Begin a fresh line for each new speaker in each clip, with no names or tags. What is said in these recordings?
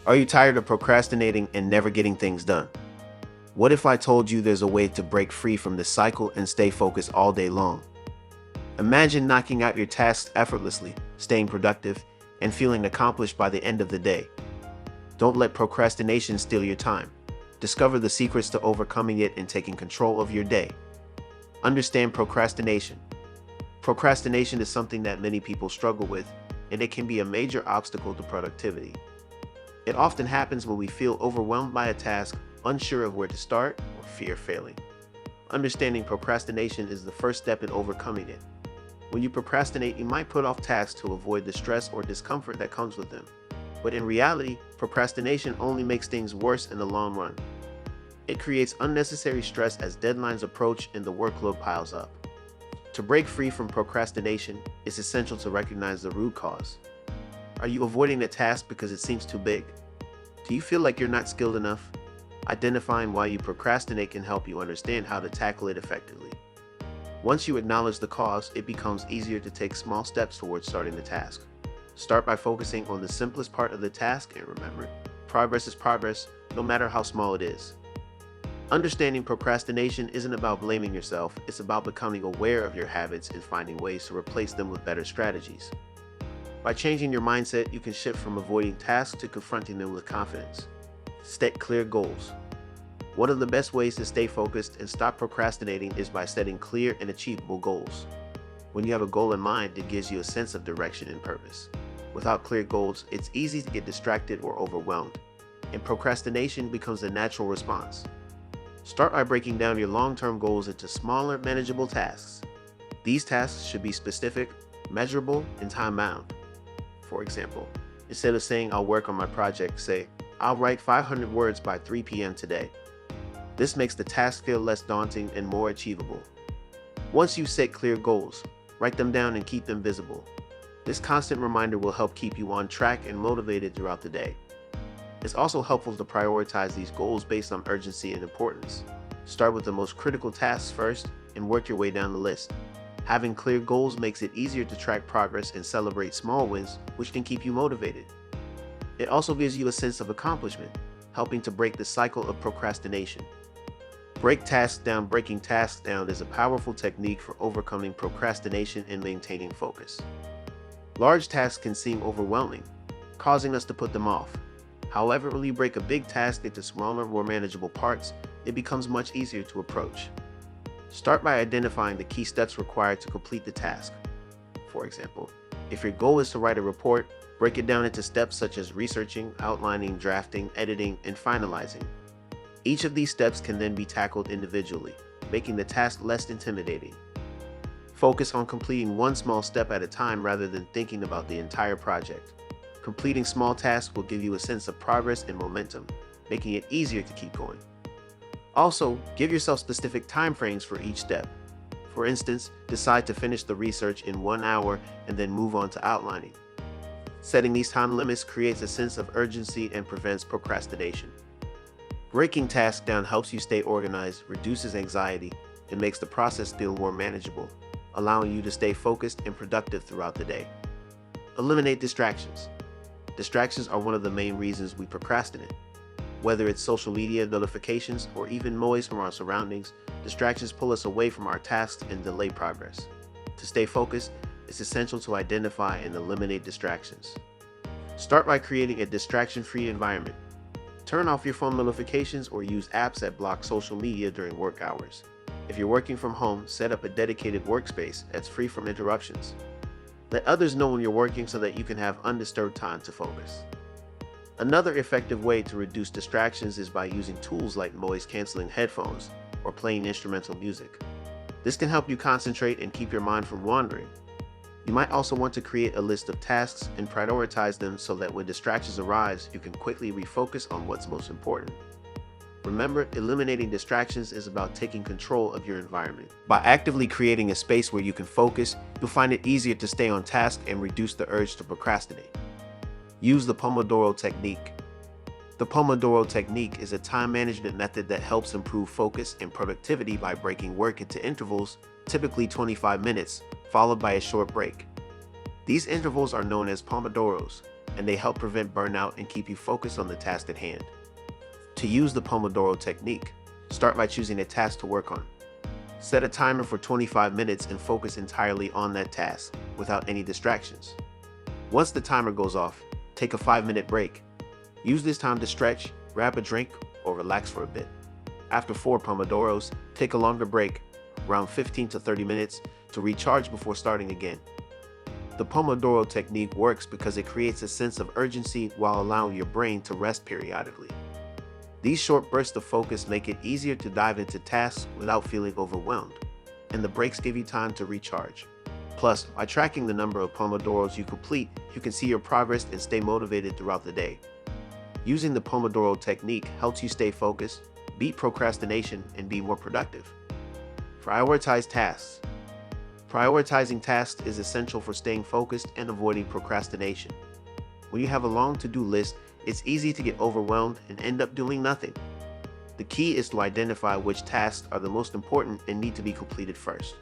Are you tired of procrastinating and never getting things done? What if I told you there's a way to break free from this cycle and stay focused all day long? Imagine knocking out your tasks effortlessly, staying productive, and feeling accomplished by the end of the day. Don't let procrastination steal your time. Discover the secrets to overcoming it and taking control of your day. Understand procrastination. Procrastination is something that many people struggle with, and it can be a major obstacle to productivity. It often happens when we feel overwhelmed by a task, unsure of where to start, or fear failing. Understanding procrastination is the first step in overcoming it. When you procrastinate, you might put off tasks to avoid the stress or discomfort that comes with them. But in reality, procrastination only makes things worse in the long run. It creates unnecessary stress as deadlines approach and the workload piles up. To break free from procrastination, it's essential to recognize the root cause. Are you avoiding a task because it seems too big? Do you feel like you're not skilled enough? Identifying why you procrastinate can help you understand how to tackle it effectively. Once you acknowledge the cause, it becomes easier to take small steps towards starting the task. Start by focusing on the simplest part of the task and remember, progress is progress, no matter how small it is. Understanding procrastination isn't about blaming yourself, it's about becoming aware of your habits and finding ways to replace them with better strategies. By changing your mindset, you can shift from avoiding tasks to confronting them with confidence. Set clear goals. One of the best ways to stay focused and stop procrastinating is by setting clear and achievable goals. When you have a goal in mind, it gives you a sense of direction and purpose. Without clear goals, it's easy to get distracted or overwhelmed, and procrastination becomes a natural response. Start by breaking down your long-term goals into smaller, manageable tasks. These tasks should be specific, measurable, and time-bound. For example, instead of saying I'll work on my project, say I'll write 500 words by 3 p.m. today. This makes the task feel less daunting and more achievable. Once you set clear goals, write them down and keep them visible. This constant reminder will help keep you on track and motivated throughout the day. It's also helpful to prioritize these goals based on urgency and importance. Start with the most critical tasks first and work your way down the list. Having clear goals makes it easier to track progress and celebrate small wins, which can keep you motivated. It also gives you a sense of accomplishment, helping to break the cycle of procrastination. Breaking tasks down is a powerful technique for overcoming procrastination and maintaining focus. Large tasks can seem overwhelming, causing us to put them off. However, when you break a big task into smaller, more manageable parts, it becomes much easier to approach. Start by identifying the key steps required to complete the task. For example, if your goal is to write a report, break it down into steps such as researching, outlining, drafting, editing, and finalizing. Each of these steps can then be tackled individually, making the task less intimidating. Focus on completing one small step at a time rather than thinking about the entire project. Completing small tasks will give you a sense of progress and momentum, making it easier to keep going. Also, give yourself specific time frames for each step. For instance, decide to finish the research in 1 hour and then move on to outlining. Setting these time limits creates a sense of urgency and prevents procrastination. Breaking tasks down helps you stay organized, reduces anxiety, and makes the process feel more manageable, allowing you to stay focused and productive throughout the day. Eliminate distractions. Distractions are one of the main reasons we procrastinate. Whether it's social media notifications or even noise from our surroundings, distractions pull us away from our tasks and delay progress. To stay focused, it's essential to identify and eliminate distractions. Start by creating a distraction-free environment. Turn off your phone notifications or use apps that block social media during work hours. If you're working from home, set up a dedicated workspace that's free from interruptions. Let others know when you're working so that you can have undisturbed time to focus. Another effective way to reduce distractions is by using tools like noise-canceling headphones or playing instrumental music. This can help you concentrate and keep your mind from wandering. You might also want to create a list of tasks and prioritize them so that when distractions arise, you can quickly refocus on what's most important. Remember, eliminating distractions is about taking control of your environment. By actively creating a space where you can focus, you'll find it easier to stay on task and reduce the urge to procrastinate. Use the Pomodoro technique. The Pomodoro technique is a time management method that helps improve focus and productivity by breaking work into intervals, typically 25 minutes, followed by a short break. These intervals are known as Pomodoros. and they help prevent burnout and keep you focused on the task at hand. To use the Pomodoro technique, start by choosing a task to work on. Set a timer for 25 minutes and focus entirely on that task without any distractions. Once the timer goes off, take a 5-minute break. Use this time to stretch, grab a drink, or relax for a bit. After 4 Pomodoros, take a longer break, around 15 to 30 minutes, to recharge before starting again. The Pomodoro technique works because it creates a sense of urgency while allowing your brain to rest periodically. These short bursts of focus make it easier to dive into tasks without feeling overwhelmed, and the breaks give you time to recharge. Plus, by tracking the number of Pomodoros you complete, you can see your progress and stay motivated throughout the day. Using the Pomodoro technique helps you stay focused, beat procrastination, and be more productive. Prioritize tasks. Prioritizing tasks is essential for staying focused and avoiding procrastination. When you have a long to-do list, it's easy to get overwhelmed and end up doing nothing. The key is to identify which tasks are the most important and need to be completed first.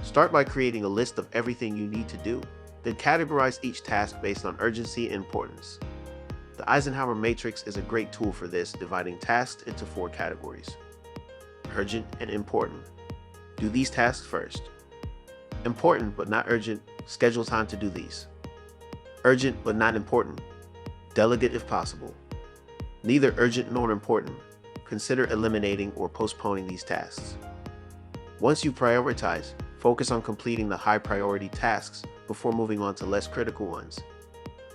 Start by creating a list of everything you need to do, then categorize each task based on urgency and importance. The Eisenhower matrix is a great tool for this, dividing tasks into 4 categories. Urgent and important. Do these tasks first. Important but not urgent, schedule time to do these. Urgent but not important, delegate if possible. Neither urgent nor important, consider eliminating or postponing these tasks. Once you prioritize, focus on completing the high priority tasks before moving on to less critical ones.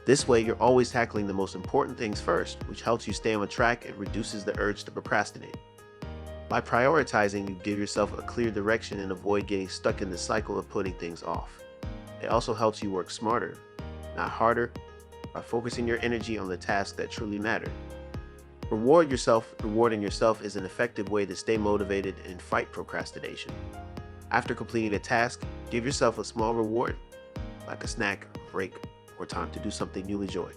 This way, you're always tackling the most important things first, which helps you stay on track and reduces the urge to procrastinate. By prioritizing, you give yourself a clear direction and avoid getting stuck in the cycle of putting things off. It also helps you work smarter, not harder, by focusing your energy on the tasks that truly matter. Rewarding yourself is an effective way to stay motivated and fight procrastination. After completing a task, give yourself a small reward, like a snack, a break, or time to do something you enjoy.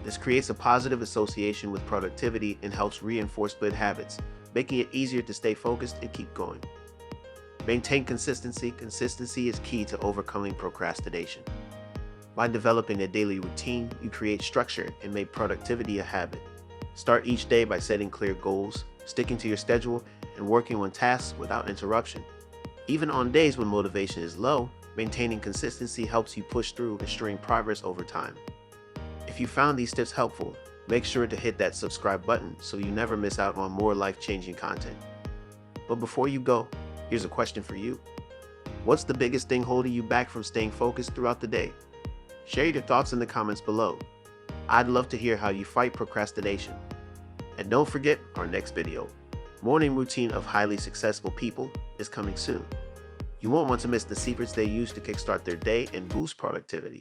This creates a positive association with productivity and helps reinforce good habits, making it easier to stay focused and keep going. Maintain consistency. Consistency is key to overcoming procrastination. By developing a daily routine, you create structure and make productivity a habit. Start each day by setting clear goals, sticking to your schedule, and working on tasks without interruption. Even on days when motivation is low, maintaining consistency helps you push through, ensuring progress over time. If you found these tips helpful, make sure to hit that subscribe button so you never miss out on more life-changing content. But before you go, here's a question for you. What's the biggest thing holding you back from staying focused throughout the day? Share your thoughts in the comments below. I'd love to hear how you fight procrastination. And don't forget our next video. Morning routine of highly successful people is coming soon. You won't want to miss the secrets they use to kickstart their day and boost productivity.